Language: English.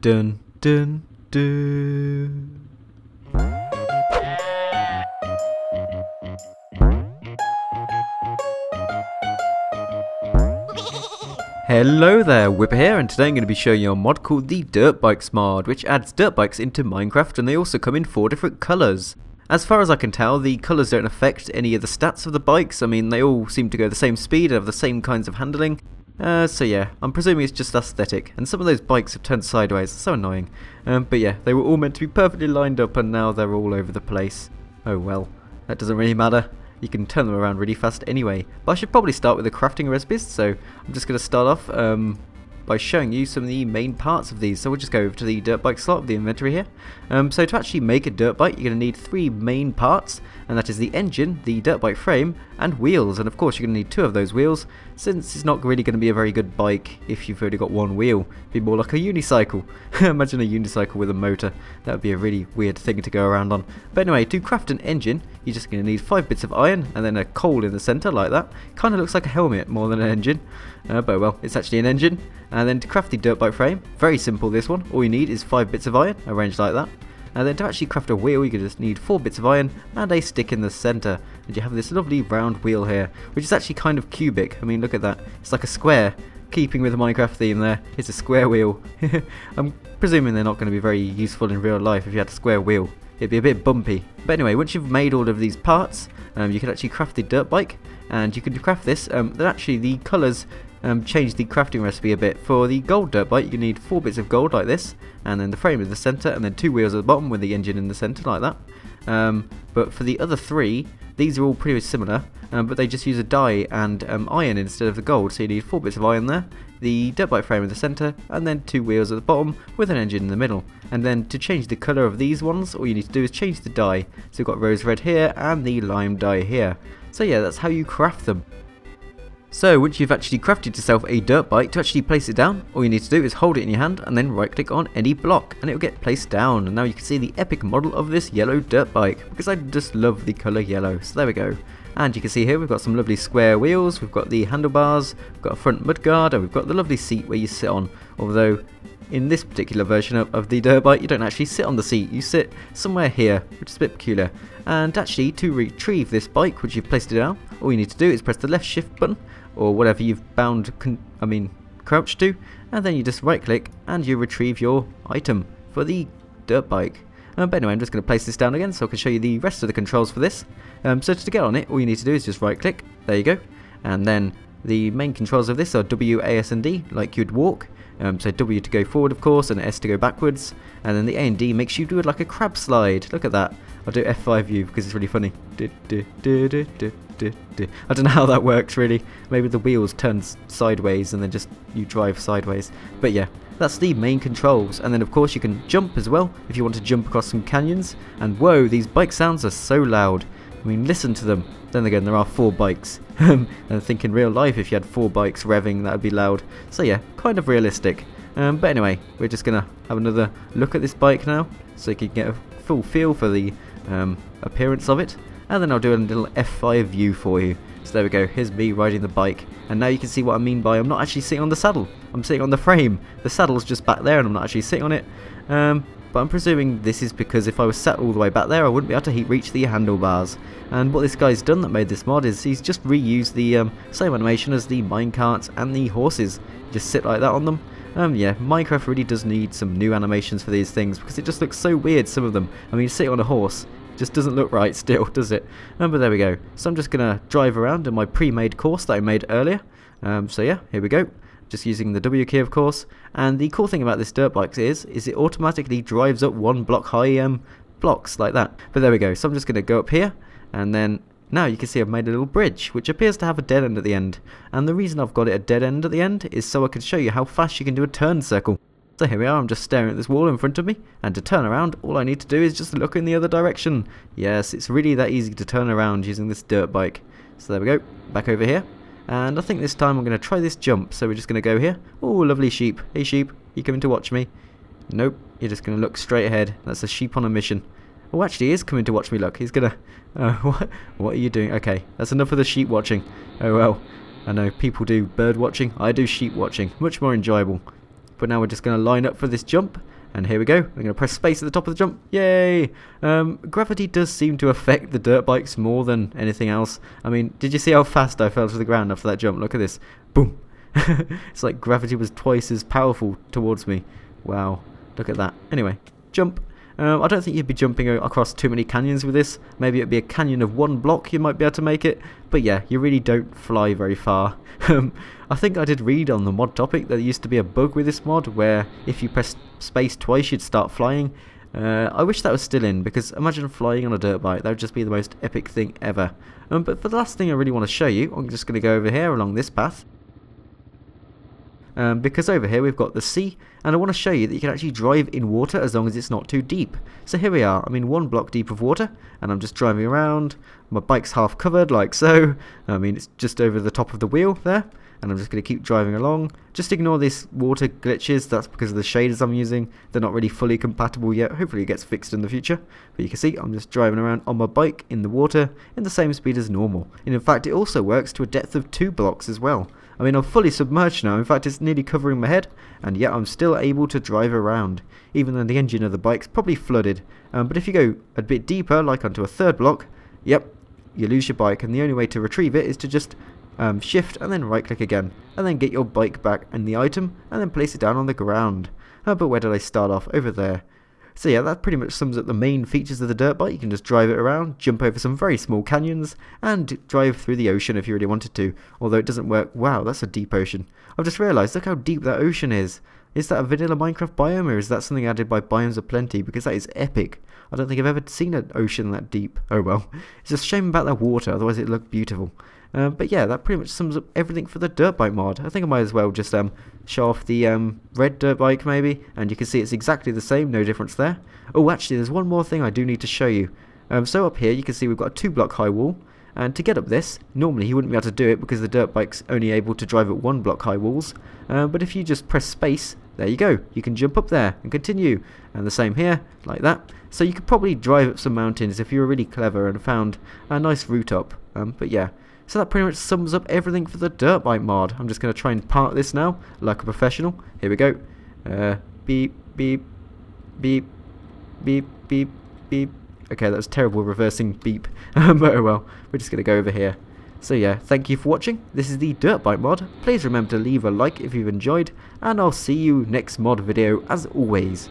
Dun dun dun. Hello there, Whipper here, and today I'm going to be showing you a mod called the Dirt Bikes mod, which adds dirt bikes into Minecraft, and they also come in 4 different colours. As far as I can tell, the colours don't affect any of the stats of the bikes. I mean, they all seem to go the same speed and have the same kinds of handling. So yeah, I'm presuming it's just aesthetic, and some of those bikes have turned sideways, it's so annoying. But yeah, they were all meant to be perfectly lined up, and now they're all over the place. Oh well, that doesn't really matter. You can turn them around really fast anyway. But I should probably start with the crafting recipes, so I'm just going to start off by showing you some of the main parts of these. So we'll just go over to the dirt bike slot of the inventory here. So to actually make a dirt bike, you're going to need 3 main parts, and that is the engine, the dirt bike frame, and wheels. And of course you're going to need 2 of those wheels, since it's not really going to be a very good bike if you've already got 1 wheel. It'd be more like a unicycle. Imagine a unicycle with a motor. That would be a really weird thing to go around on. But anyway, to craft an engine, you're just going to need 5 bits of iron and then a coal in the centre like that. Kind of looks like a helmet more than an engine. But well, it's actually an engine. And then to craft the dirt bike frame, very simple this one. All you need is 5 bits of iron, arranged like that. And then to actually craft a wheel, you can just need 4 bits of iron and a stick in the centre. And you have this lovely round wheel here, which is actually kind of cubic. I mean, look at that. It's like a square. Keeping with the Minecraft theme there, it's a square wheel. I'm presuming they're not going to be very useful in real life if you had a square wheel. It'd be a bit bumpy. But anyway, once you've made all of these parts, you can actually craft the dirt bike. And you can craft this. Actually, the colours change the crafting recipe a bit. For the gold dirt bike, you need 4 bits of gold like this, and then the frame in the centre, and then 2 wheels at the bottom with the engine in the centre like that. But for the other 3, these are all pretty similar, but they just use a dye and iron instead of the gold, so you need 4 bits of iron there, the dirt bike frame in the centre, and then 2 wheels at the bottom with an engine in the middle. And then to change the colour of these ones, all you need to do is change the dye. So we've got rose red here and the lime dye here. So yeah, that's how you craft them. So once you've actually crafted yourself a dirt bike, to actually place it down, all you need to do is hold it in your hand and then right click on any block and it will get placed down. And now you can see the epic model of this yellow dirt bike, because I just love the colour yellow. So there we go. And you can see here we've got some lovely square wheels, we've got the handlebars, we've got a front mudguard, and we've got the lovely seat where you sit on. Although in this particular version of the dirt bike, you don't actually sit on the seat, you sit somewhere here, which is a bit peculiar. And actually, to retrieve this bike, which you've placed it down, all you need to do is press the left shift button, or whatever you've crouched to, and then you just right click and you retrieve your item for the dirt bike. But anyway, I'm just going to place this down again so I can show you the rest of the controls for this. So to get on it, all you need to do is just right click, there you go, and then the main controls of this are W, A, S and D, like you'd walk. So W to go forward of course, and S to go backwards, and then the A and D makes you do it like a crab slide. Look at that. I'll do F5U because it's really funny. I don't know how that works really. Maybe the wheels turn sideways and then just you drive sideways. But yeah, that's the main controls. And then of course you can jump as well if you want to jump across some canyons. And whoa, these bike sounds are so loud. I mean, listen to them. Then again, there are 4 bikes. And I think in real life, if you had 4 bikes revving, that would be loud. So yeah, kind of realistic. But anyway, we're just going to have another look at this bike now, so you can get a full feel for the appearance of it. And then I'll do a little F5 view for you. So there we go, here's me riding the bike. And now you can see what I mean by I'm not actually sitting on the saddle. I'm sitting on the frame. The saddle's just back there and I'm not actually sitting on it. But I'm presuming this is because if I was sat all the way back there, I wouldn't be able to reach the handlebars. And what this guy's done that made this mod is he's just reused the same animation as the minecarts and the horses. Just sit like that on them. Yeah, Minecraft really does need some new animations for these things, because it just looks so weird, some of them. I mean, sitting on a horse just doesn't look right still, does it? But there we go. So I'm just going to drive around in my pre-made course that I made earlier. So yeah, here we go. Just using the W key of course. And the cool thing about this dirt bike is it automatically drives up 1 block high blocks like that. But there we go. So I'm just going to go up here, and then now you can see I've made a little bridge which appears to have a dead end at the end. And the reason I've got it a dead end at the end is so I can show you how fast you can do a turn circle. So here we are, I'm just staring at this wall in front of me, and to turn around all I need to do is just look in the other direction. Yes, it's really that easy to turn around using this dirt bike. So there we go, back over here. And I think this time I'm going to try this jump, so we're just going to go here. Oh, lovely sheep. Hey sheep, you coming to watch me? Nope, you're just going to look straight ahead. That's a sheep on a mission. Oh, actually he is coming to watch me, look. He's going to... what are you doing? Okay, that's enough of the sheep watching. Oh well, I know people do bird watching. I do sheep watching. Much more enjoyable. But now we're just going to line up for this jump. And here we go. I'm going to press space at the top of the jump. Yay! Gravity does seem to affect the dirt bikes more than anything else. I mean, did you see how fast I fell to the ground after that jump? Look at this. Boom! It's like gravity was twice as powerful towards me. Wow. Look at that. Anyway, jump. I don't think you'd be jumping across too many canyons with this. Maybe it'd be a canyon of 1 block you might be able to make it. But yeah, you really don't fly very far. I think I did read on the mod topic that there used to be a bug with this mod where if you press space twice you'd start flying. I wish that was still in, because imagine flying on a dirt bike. That would just be the most epic thing ever. But for the last thing I really want to show you, I'm just going to go over here along this path. Because over here we've got the sea, and I want to show you that you can actually drive in water as long as it's not too deep. So here we are, I'm in 1 block deep of water, and I'm just driving around. My bike's half covered like so. I mean, it's just over the top of the wheel there, and I'm just going to keep driving along. Just ignore these water glitches, that's because of the shaders I'm using. They're not really fully compatible yet. Hopefully it gets fixed in the future. But you can see I'm just driving around on my bike in the water in the same speed as normal. And in fact it also works to a depth of 2 blocks as well. I mean, I'm fully submerged now. In fact, it's nearly covering my head, and yet I'm still able to drive around, even though the engine of the bike's probably flooded. But if you go a bit deeper, like onto a 3rd block, yep, you lose your bike, and the only way to retrieve it is to just shift and then right click again, and then get your bike back and the item, and then place it down on the ground. But where did I start off? Over there. So yeah, that pretty much sums up the main features of the dirt bike. You can just drive it around, jump over some very small canyons, and drive through the ocean if you really wanted to. Although it doesn't work. Wow, that's a deep ocean. I've just realised, look how deep that ocean is. Is that a vanilla Minecraft biome, or is that something added by Biomes of Plenty? Because that is epic. I don't think I've ever seen an ocean that deep. Oh well. It's a shame about that water, otherwise it looked beautiful. But yeah, that pretty much sums up everything for the dirt bike mod. I think I might as well just show off the red dirt bike maybe, and you can see it's exactly the same, no difference there. Oh, actually there's one more thing I do need to show you. So up here you can see we've got a 2 block high wall, and to get up this, normally you wouldn't be able to do it because the dirt bike's only able to drive at 1 block high walls. But if you just press space, there you go, you can jump up there and continue, and the same here, like that. So you could probably drive up some mountains if you were really clever and found a nice route up. But yeah. So that pretty much sums up everything for the dirt bike mod. I'm just going to try and park this now, like a professional. Here we go. Beep, beep, beep, beep, beep, beep. Okay, that was terrible reversing beep. But oh well, we're just going to go over here. So yeah, thank you for watching. This is the dirt bike mod. Please remember to leave a like if you've enjoyed, and I'll see you next mod video as always.